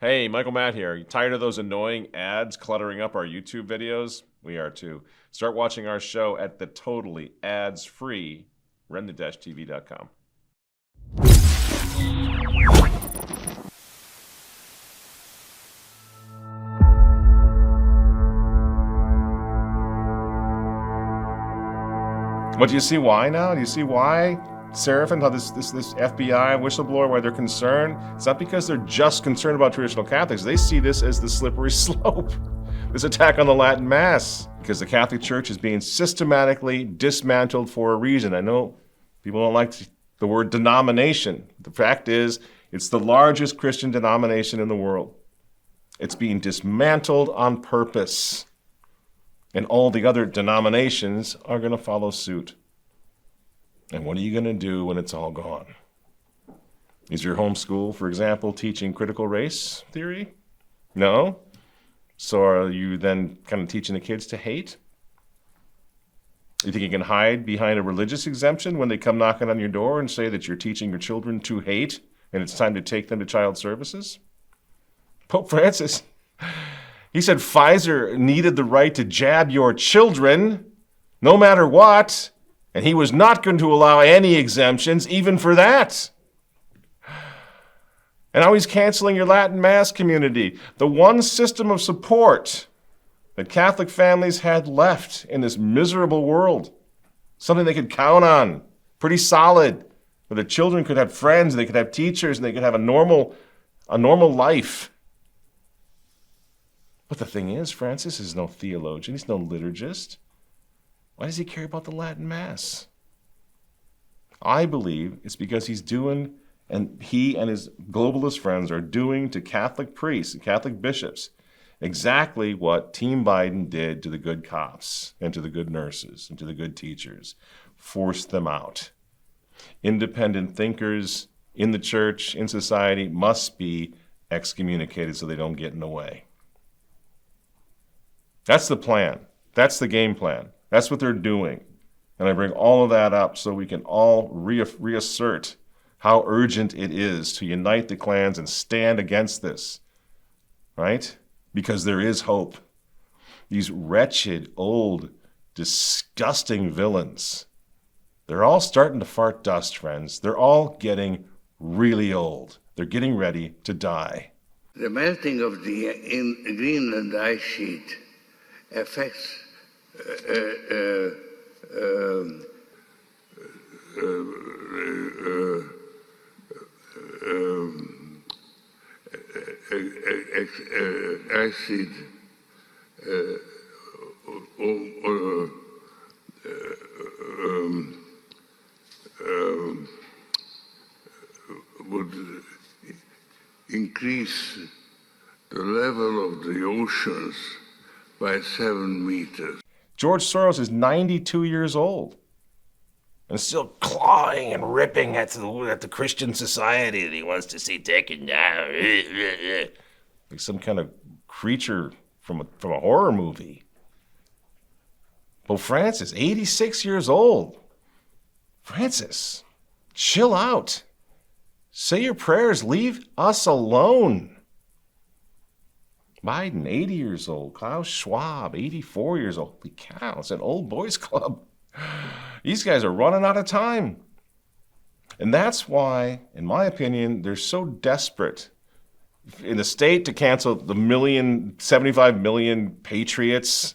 Hey, Michael Matt here. You tired of those annoying ads cluttering up our YouTube videos? We are too. Start watching our show at the totally ads-free remnant-tv.com. What do you see why now? Do you see why, Seraphin, how this FBI whistleblower, why they're concerned? It's not because they're just concerned about traditional Catholics. They see this as the slippery slope. This attack on the Latin Mass, because the Catholic Church is being systematically dismantled for a reason. I know people don't like the word denomination. The fact is, it's the largest Christian denomination in the world. It's being dismantled on purpose. And all the other denominations are going to follow suit. And what are you going to do when it's all gone? Is your homeschool, for example, teaching critical race theory? No? So are you then kind of teaching the kids to hate? You think you can hide behind a religious exemption when they come knocking on your door and say that you're teaching your children to hate and it's time to take them to child services? Pope Francis, he said Pfizer needed the right to jab your children no matter what, and he was not going to allow any exemptions even for that. And now he's canceling your Latin Mass community, the one system of support that Catholic families had left in this miserable world, something they could count on, pretty solid, where the children could have friends, they could have teachers, and they could have a normal life. But the thing is, Francis is no theologian. He's no liturgist. Why does he care about the Latin Mass? I believe it's because he's doing, and he and his globalist friends are doing to Catholic priests and Catholic bishops exactly what Team Biden did to the good cops and to the good nurses and to the good teachers. Force them out. Independent thinkers in the church, in society, must be excommunicated so they don't get in the way. That's the plan. That's the game plan. That's what they're doing. And I bring all of that up so we can all reassert how urgent it is to unite the clans and stand against this, right? Because there is hope. These wretched, old, disgusting villains, they're all starting to fart dust, friends. They're all getting really old. They're getting ready to die. The melting of the Greenland ice sheet affects acid would increase the level of the oceans by 7 meters. George Soros is 92 years old and still clawing and ripping at the Christian society that he wants to see taken down. Like some kind of creature from a horror movie. Pope Francis, 86 years old. Francis, chill out. Say your prayers. Leave us alone. Biden, 80 years old. Klaus Schwab, 84 years old. Holy cow, it's an old boys club. These guys are running out of time. And that's why, in my opinion, they're so desperate in the state to cancel the 75 million patriots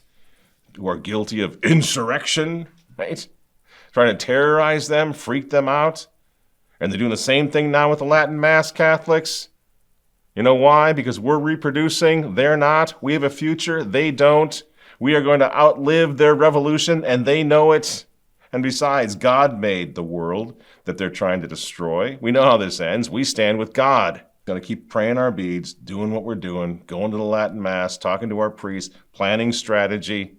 who are guilty of insurrection, right? Trying to terrorize them, freak them out. And they're doing the same thing now with the Latin Mass Catholics. You know why? Because we're reproducing. They're not. We have a future. They don't. We are going to outlive their revolution, and they know it. And besides, God made the world that they're trying to destroy. We know how this ends. We stand with God. Going to keep praying our beads, doing what we're doing, going to the Latin Mass, talking to our priests, planning strategy.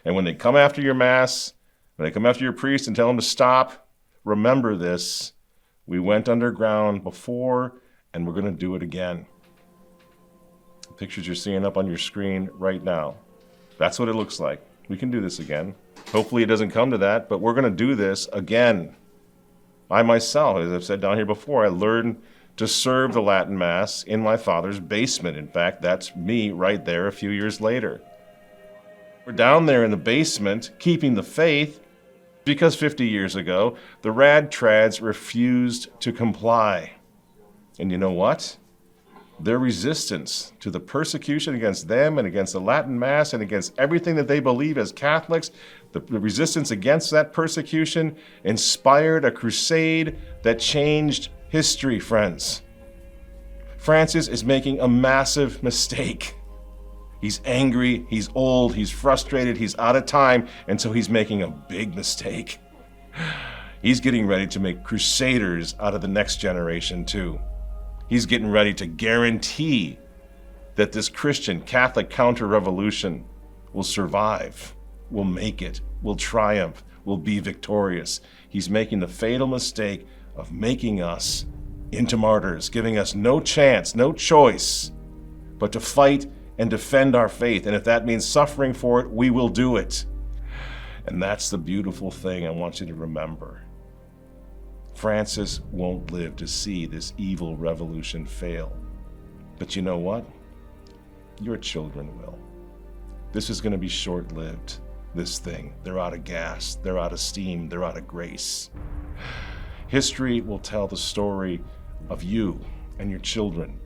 And when they come after your Mass, when they come after your priest and tell them to stop, remember this. We went underground before, and we're going to do it again. Pictures you're seeing up on your screen right now. That's what it looks like. We can do this again. Hopefully it doesn't come to that, but we're going to do this again. I myself, as I've said down here before, I learned to serve the Latin Mass in my father's basement. In fact, that's me right there a few years later. We're down there in the basement keeping the faith because 50 years ago, the rad trads refused to comply. And you know what? Their resistance to the persecution against them and against the Latin Mass and against everything that they believe as Catholics, the resistance against that persecution inspired a crusade that changed history, friends. Francis is making a massive mistake. He's angry, he's old, he's frustrated, he's out of time, and so he's making a big mistake. He's getting ready to make crusaders out of the next generation too. He's getting ready to guarantee that this Christian Catholic counter-revolution will survive, will make it, will triumph, will be victorious. He's making the fatal mistake of making us into martyrs, giving us no chance, no choice, but to fight and defend our faith. And if that means suffering for it, we will do it. And that's the beautiful thing I want you to remember. Francis won't live to see this evil revolution fail. But you know what? Your children will. This is going to be short-lived, this thing. They're out of gas, they're out of steam, they're out of grace. History will tell the story of you and your children.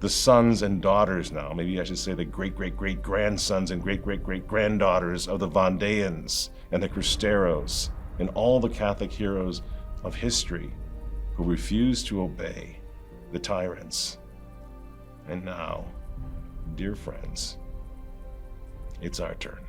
The sons and daughters now, maybe I should say the great-great-great-grandsons and great-great-great-granddaughters of the Vendeans and the Cristeros and all the Catholic heroes of history who refused to obey the tyrants. And now, dear friends, it's our turn.